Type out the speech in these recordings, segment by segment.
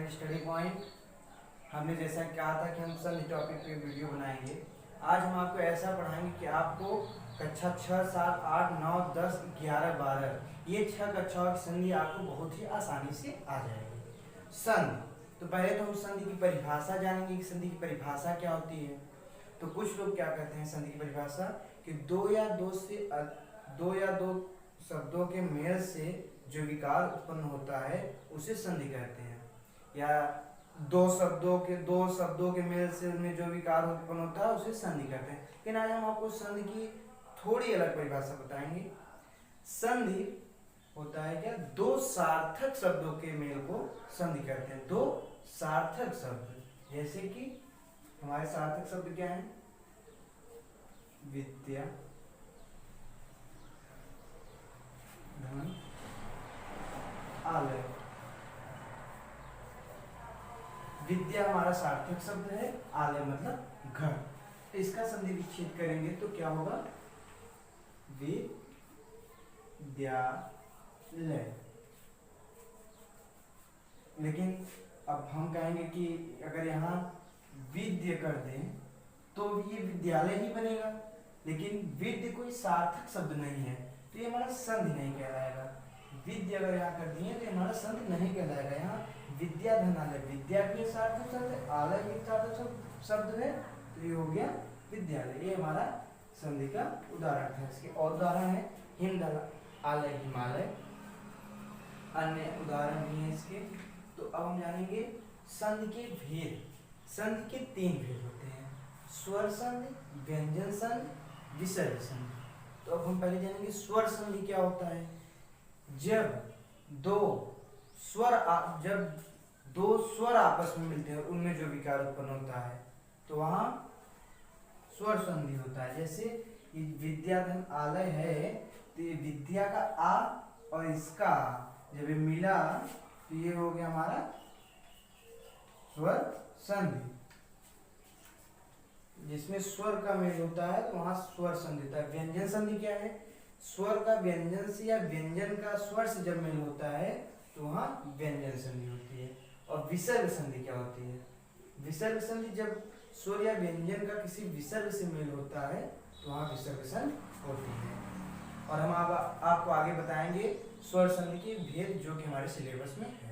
Channel study point. हमने जैसा कहा था कि हम संधि टॉपिक पे वीडियो बनाएंगे। आज हम आपको ऐसा पढ़ाएंगे कि आपको कक्षा 6, 7, 8, 9, 10, 11, 12 ये 6 कक्षाओं की संधि आपको बहुत ही आसानी से आ जाएगी। संधि तो पहले तो हम संधि की परिभाषा जानेंगे कि संधि की परिभाषा क्या होती है। तो कुछ लोग क्या कहते हैं संधि की परिभाषा कि दो या दो शब्दों के मेल से जो विकार उत्पन्न होता है उसे संधि कहते हैं, या दो शब्दों के मेल से उनमें जो विकार उत्पन्न होता है उसे संधि कहते हैं। लेकिन आज हम आपको संधि की थोड़ी अलग परिभाषा बताएंगे। संधि होता है क्या, दो सार्थक शब्दों के मेल को संधि कहते हैं। दो सार्थक शब्द, जैसे कि हमारे सार्थक शब्द क्या है, विद्या, धन, आलय। विद्या हमारा सार्थक शब्द है, आलय मतलब घर। इसका संधि विच्छेद करेंगे तो क्या होगा, विद्यालय। लेकिन अब हम कहेंगे कि अगर यहाँ विद्य कर दें तो ये विद्यालय ही बनेगा, लेकिन विद्य कोई सार्थक शब्द नहीं है तो ये हमारा संधि नहीं कहलाएगा। विद्या अगर यहाँ कर दिए तो हमारा संधि नहीं कहलाएगा। यहाँ विद्या धनालय, विद्या भी सार्थक शब्द है, आलय भी सार्थक शब्द है, तो ये हो गया विद्यालय। ये हमारा संधि का उदाहरण है। इसके और उदाहरण है हिमदल, आलय, हिमालय। अन्य उदाहरण भी है इसके। तो अब हम जानेंगे संधि के भेद। संधि के 3 भेद होते हैं, स्वर संधि, व्यंजन संधि, विसर्ग संधि। तो अब हम पहले जानेंगे स्वर संधि क्या होता है। जब दो स्वर आपस में मिलते हैं उनमें जो विकार उत्पन्न होता है तो वहां स्वर संधि होता है। जैसे ये विद्या धन आलय है तो ये विद्या का आ और इसका आ जब ये मिला तो ये हो गया हमारा स्वर संधि। जिसमें स्वर का मेल होता है तो वहां स्वर संधि होता है। व्यंजन संधि क्या है, स्वर का व्यंजन से या व्यंजन का स्वर से जब मेल होता है तो वहां व्यंजन संधि होती है। और विसर्ग संधि क्या होती है, विसर्ग संधि जब स्वर या व्यंजन का किसी विसर्ग से मेल होता है तो वहां विसर्ग संधि होती है। और हम आपको आगे बताएंगे स्वर संधि के भेद जो कि हमारे सिलेबस में है।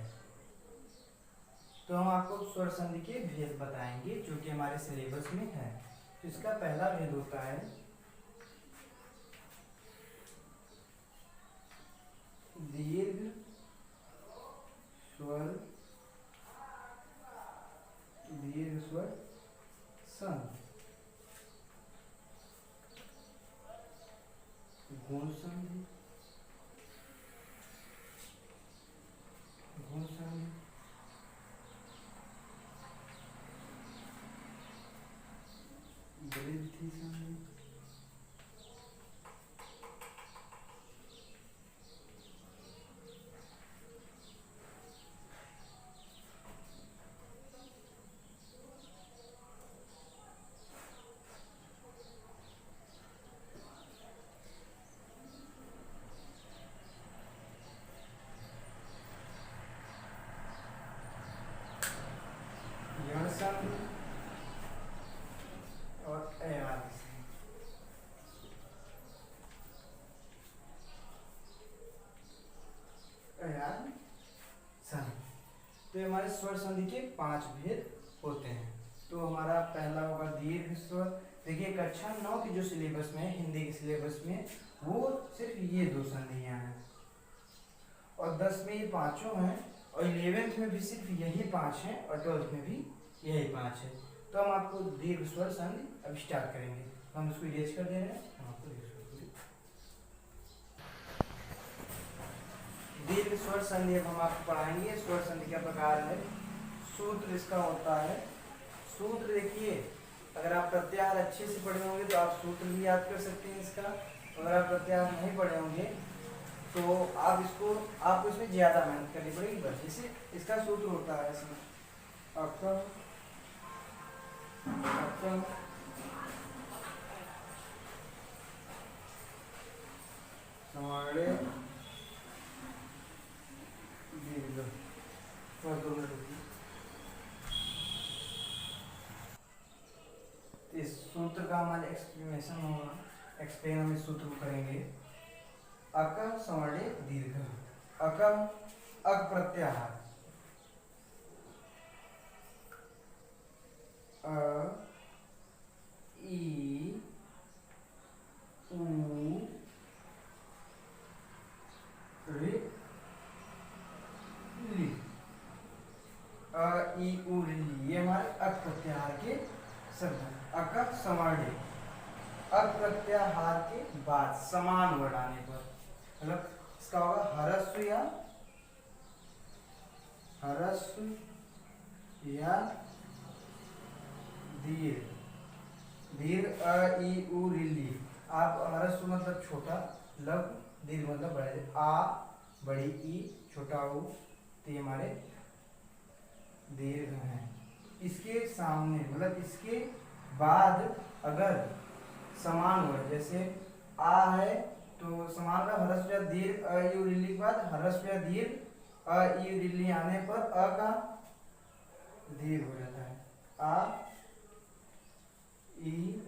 तो हम आपको स्वर संधि के भेद बताएंगे जो कि हमारे सिलेबस में है। तो इसका पहला भेद होता है दीर्घ स्वर, दीर्घ स्वर संधि, गुण संधि, गुण संधि, वृद्धि संधि, यण संधि और अयाद संधि। तो ये हमारे स्वर संधि के 5 भेद होते हैं। तो हमारा पहला होगा दीर्घ स्वर। देखिए कक्षा 9 की जो सिलेबस में है, हिंदी के सिलेबस में, वो सिर्फ ये 2 संधियां हैं और 10 में ये पांचों हैं और 11th में भी सिर्फ यही 5 हैं और 12th में भी यही 5 है। तो हम आपको दीर्घ स्वर संधि अब स्टार्ट करेंगे। हम इसको इरेज कर दे रहे हैं। दीर्घ स्वर संधि अब हम आपको पढ़ाएंगे। स्वर संधि का प्रकार है, सूत्र इसका होता है। सूत्र देखिए, अगर आप प्रत्याहार अच्छे से पढ़े होंगे तो आप सूत्र भी याद कर सकते हैं इसका। अगर आप प्रत्याहार नहीं पढ़े होंगे तो आपको इसमें ज्यादा मेहनत करनी पड़ेगी। बस जैसे इसका सूत्र होता है इसमें अक्रम, समाड़े, दीर्घ। इस सूत्र का हमारे एक्सप्लेनेशन होगा, एक्सप्लेन हम इस सूत्र को करेंगे। अक स्वर्ण दीर्घ, अक अक प्रत्याहार, अ ई उ ऋ ली, अ ई उ ऋ ली, ये हमारे अक प्रत्याहार के शब्द हैं। अक स्वर्ण, अक प्रत्याहार के बाद समान वर्ड आने पर, मतलब इसका होगा ह्रस्व या दीर्घ, दीर्घ अ ई उ ऋ ली। आप ह्रस्व मतलब छोटा, लघु, दीर्घ मतलब बड़े, आ बड़ी ई छोटा ऊ, तो ये हमारे दीर्घ हैं। इसके सामने मतलब इसके बाद अगर समान वर्ड जैसे आ है तो समान का ह्रस्व या दीर्घ अ ई उ ऋ ली के बाद ह्रस्व या दीर्घ अ ई उ ऋ ली आने पर अ का दीर्घ हो जाता है। आ ई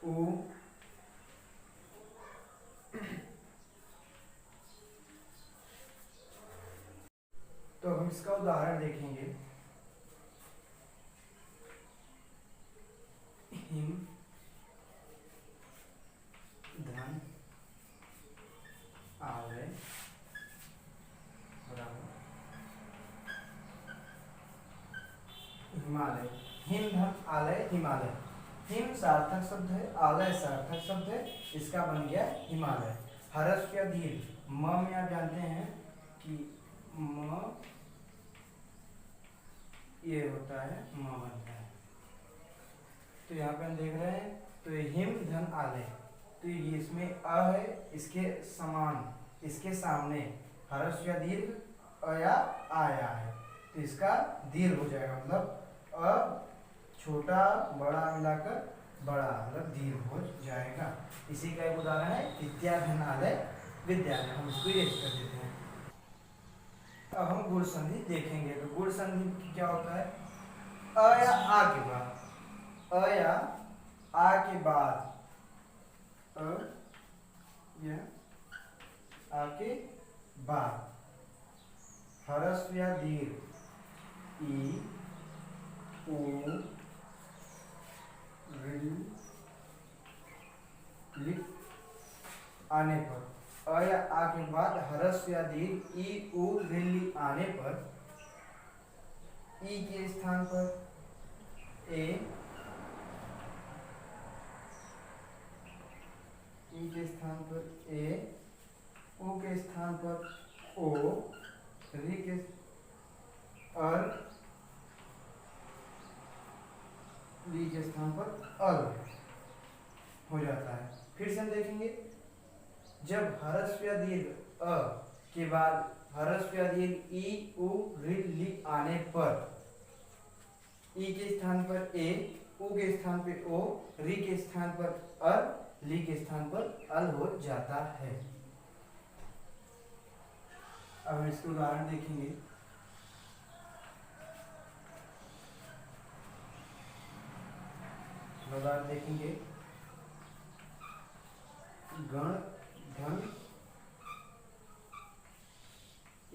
उ तो हम इसका उदाहरण देखेंगे। हिम धन आलय बराबर हिमालय। हिम धन आलय हिमालय, हिम सार्थक शब्द है, आलय सार्थक शब्द है, इसका बन गया हिमालय। ह्रस्व या दीर्घ, म में आप जानते हैं कि म ये होता है, म बनता है, तो यहाँ पे हम देख रहे हैं तो ये हिम धन आलय, तो ये इसमें अ है, इसके समान, इसके सामने ह्रस्व या दीर्घ अ या आया है, तो इसका दीर्घ हो जाएगा, मतलब अ छोटा बड़ा मिलाकर बड़ा, मतलब दीर्घ हो जाएगा। इसी का एक उदाहरण है विद्याधनालय विद्यालय, हम इसको इरेज कर देते हैं। अब हम गुण संधि देखेंगे। तो गुण संधि क्या होता है, अ या आ के बाद, अ या आ के बाद, अ या आ के बाद ह्रस्व या दीर्घ ई उ ऋ आने पर, अ या आ के बाद ह्रस्व या दीर्घ ई उ ऋ ली आने पर, ई के स्थान पर ए, ई के स्थान पर ए, उ के स्थान पर ओ, ऋ के अर, ली के स्थान पर अल हो जाता है। फिर से हम देखेंगे, जब ह्रस्व या दीर्घ अ के बाद ह्रस्व या दीर्घ ई उ ऋ ली आने पर, ई के स्थान पर ए, उ के स्थान पर ओ, ऋ के स्थान पर अल, ली के स्थान पर अल हो जाता है। अब हम इसके उदाहरण देखेंगे। उदाहरण देखेंगे, गण धन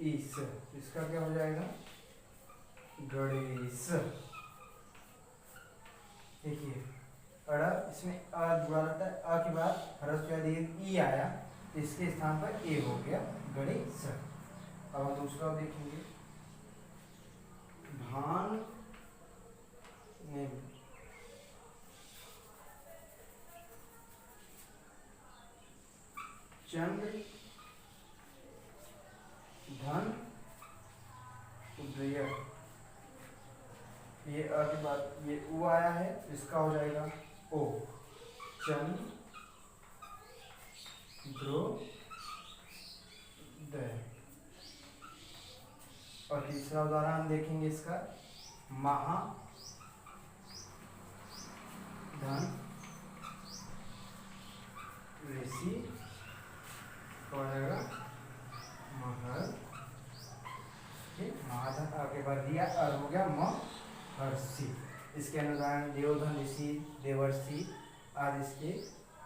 ईश, इसका क्या हो जाएगा, गणेश। देखिए अड़ा, इसमें अ जुड़ा रहता है, अ के बाद ह्रस्व या दीर्घ ई आया, इसके स्थान पर ए हो गया, गणेश। अब हम दूसरा देखेंगे, भान ने चंद्र धन उदय, ये अ के बाद ये उ आया है, इसका हो जाएगा ओ, चंद्र ध्रुव दय। और तीसरा उदाहरण देखेंगे इसका, महा धन ऋषि हो जाएगा महर, महाधन आगे बढ़ दिया और हो गया महर्षि। इसके उदाहरण देवोधन, ऋषि, देवर्षि आदि इसके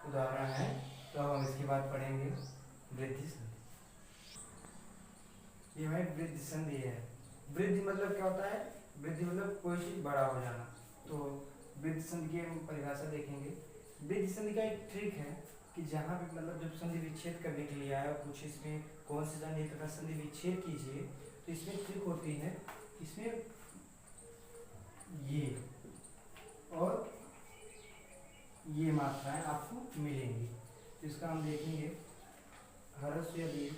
उदाहरण हैं। तो अब हम इसके बाद पढ़ेंगे वृद्धि संधि। ये हमारी वृद्धि संधि है। वृद्धि मतलब क्या होता है? वृद्धि मतलब कोई चीज बड़ा हो जाना। तो वृद्धि संधि की हम परिभाषा देखेंगे। वृद्धि संधि का एक ट्रिक है कि जहाँ पे मतलब जब संधि विच्छेद करने के लिए आया, कुछ इसमें कौन से संधि तथा संधि विच्छेद कीजिए, तो इसमें ट्रिक होती है, इसमें ये और ये मात्राएं आपको मिलेंगी। तो इसका हम देखेंगे। हर्ष या दीर्घ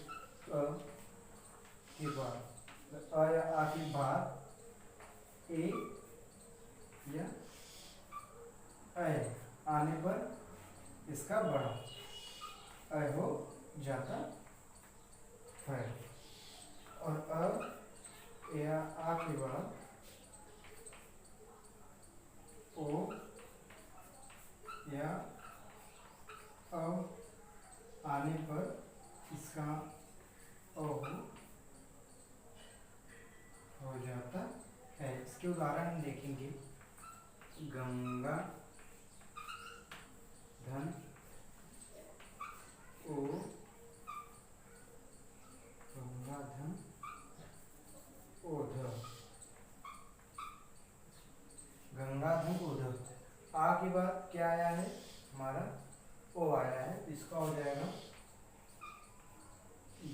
के बाद अ या आ के बाद ए या अय आने पर इसका बड़ा अय हो जाता है, और अ या आ के बाद ओ या अ आने पर इसका ओ हो जाता है। इसके उदाहरण हम देखेंगे। गंगा धन ओ, गंगा धन ओध, गंगा धन ओध। आ के बाद क्या आया है? हमारा ओ आया है। इसका हो जाएगा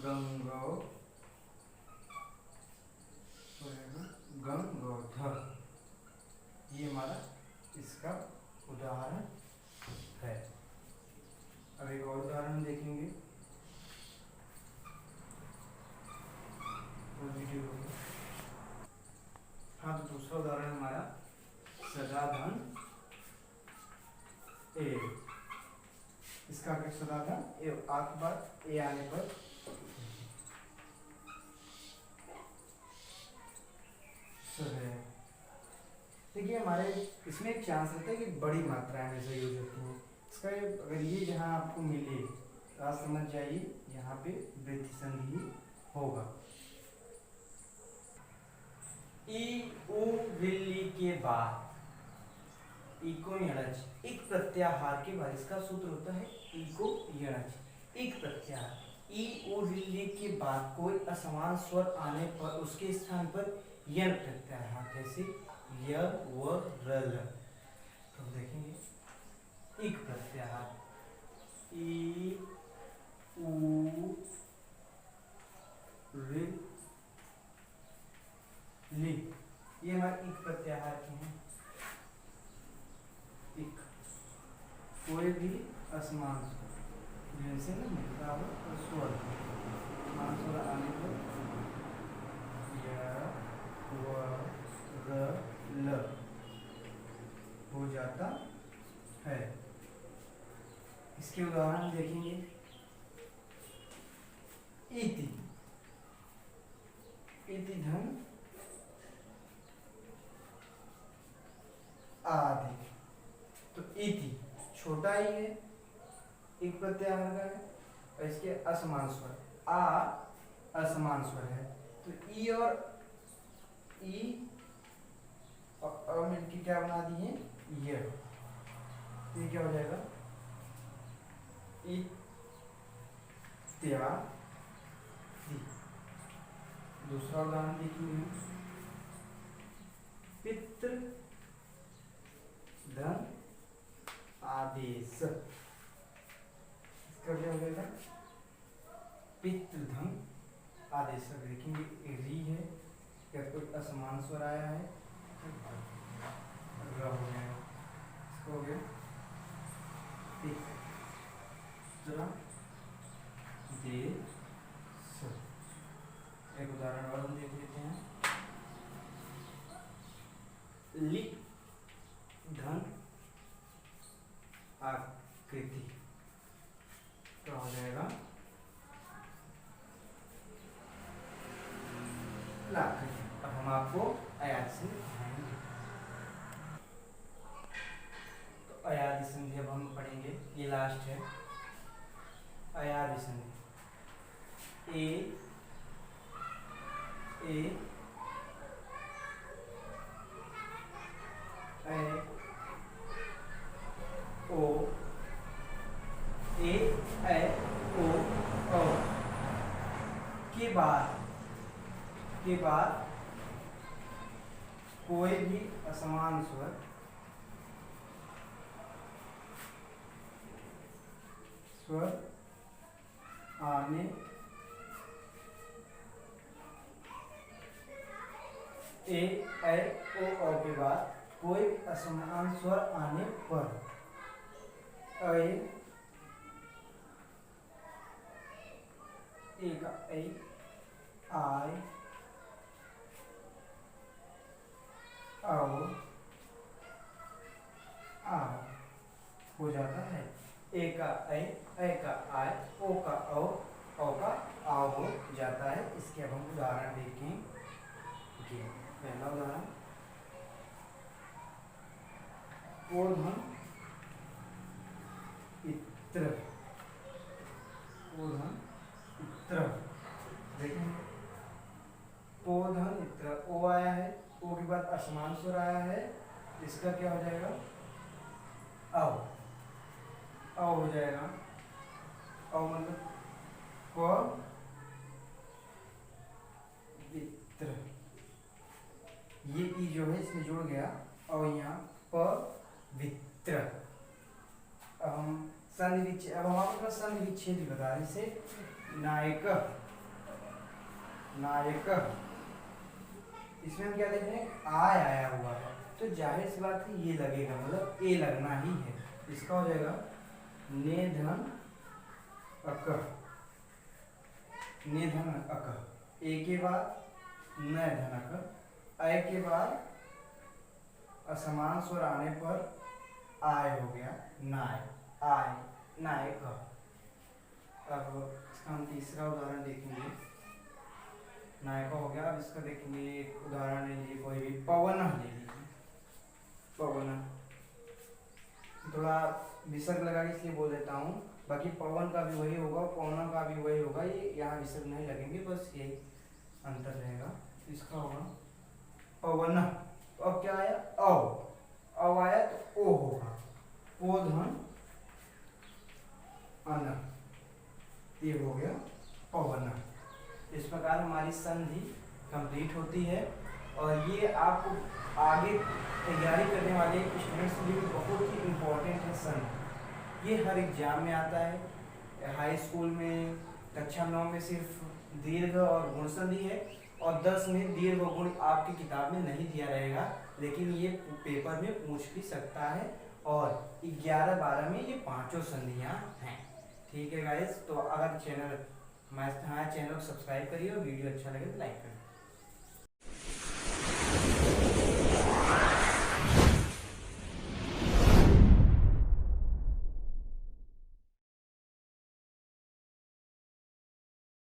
गंगो, गंगोधर। ये हमारा इसका उदाहरण है। अब एक और उदाहरण देखेंगे। हाँ, तो दूसरा उदाहरण हमारा सदाधन ए। इसका क्या? सदाधन ए आ के बाद ए आने पर देखिए, हमारे इसमें एक चांस रहता है कि बड़ी मात्राएं हमेशा यूज होती हैं। इसका अगर ये जहाँ आपको मिले तो आप समझ जाइए यहाँ पे वृद्धि संधि होगा। ई उ विल्ली के बाद इको यणच एक प्रत्याहार के बाद इसका सूत्र होता है इको यणच एक प्रत्याहार। ई उ विल्ली के बाद कोई असमान स्वर आने पर उसके स्थान पर यण प्रत्याहार, जैसे य व रल। तो देखेंगे एक प्रत्याहार ई उ रि ली, ये हमारे एक प्रत्याहार के हैं। एक कोई भी असमान जिनसे ना मिलता हो स्वर, असमान स्वर आने पर य व र ल हो जाता है। इसके उदाहरण देखेंगे। इति, इति धन आदि। तो इति छोटा ही है, एक प्रत्याहार का है, और इसके असमान स्वर आ असमान स्वर है। तो ई और ई और मिलकर क्या बना दिए? ये क्या हो जाएगा? इत्यादि। दूसरा उदाहरण देखेंगे। पितृ धन आदेश, इसका क्या हो जाएगा? पितृधन आदेश। देखेंगे री है, क्या कोई असमान स्वर आया है? र हो गया, इसको हो गया पितृ देश। एक उदाहरण और हम देख लेते हैं। लि धन आकृति, तो हो जाएगा लाकृति। अब हम आपको अयादि संधि पढ़ाएंगे। तो अयादि संधि अब हम पढ़ेंगे, ये लास्ट है। अयादि संधि ए ए के बाद कोई भी असमान स्वर आने ए ऐ ओ के बाद कोई असमान स्वर आने पर ऐ का ऐ आय औ आ हो जाता है। ए का ऐ का आय, ओ का औ का आ हो जाता है। इसके अब हम उदाहरण देखेंगे। पहला उदाहरण, ओधन इत्र, ओधन इत्र, देखें ओधन इत्र, ओ आया है, ओ के बाद असमान स्वर आया है, इसका क्या हो जाएगा, औ हो जाएगा। औ मतलब पवित्र, ये ई जो है इसमें जुड़ गया और यहाँ पवित्र। अब हम संधि विच्छेद, अब हम आपको संधि विच्छेद भी बता रहे, इसे नायक, नायक, इसमें हम क्या देख रहे हैं, आय आया हुआ है, तो जाहिर सी बात है ये लगेगा, मतलब ए लगना ही है। इसका हो जाएगा नेधन अक, नेधन अक, ए के बाद न धनक, ऐ के बाद असमान स्वर आने पर आय हो गया, नाय, आय, नायक। अब इसका हम तीसरा उदाहरण देखेंगे। नायक हो गया। अब इसका देखेंगे एक उदाहरण ले लीजिए, कोई भी पवन ले लीजिए, पवन, थोड़ा विसर्ग लगा के इसलिए बोल देता हूँ, बाकी पवन का भी वही होगा, पवन का भी वही होगा, ये यहाँ विसर्ग नहीं लगेंगे, बस यही अंतर रहेगा। इसका होगा पवन, तो अब क्या आया, औ आया तो ओ होगा, ओधन अन, ये हो गया पवन। इस प्रकार हमारी संधि कंप्लीट होती है और ये आपको आगे तैयारी करने वाले स्टूडेंट्स के लिए बहुत ही इम्पोर्टेंट है संधि। ये हर एग्जाम में आता है, हाई स्कूल में कक्षा 9 में सिर्फ दीर्घ और गुण संधि है और 10 में दीर्घ और गुण आपकी किताब में नहीं दिया रहेगा, लेकिन ये पेपर में पूछ भी सकता है और 11-12 में ये पांचों संधियां हैं। ठीक है गाइस, तो अगर हमारे चैनल को सब्सक्राइब करिए और वीडियो अच्छा लगे तो लाइक करिए।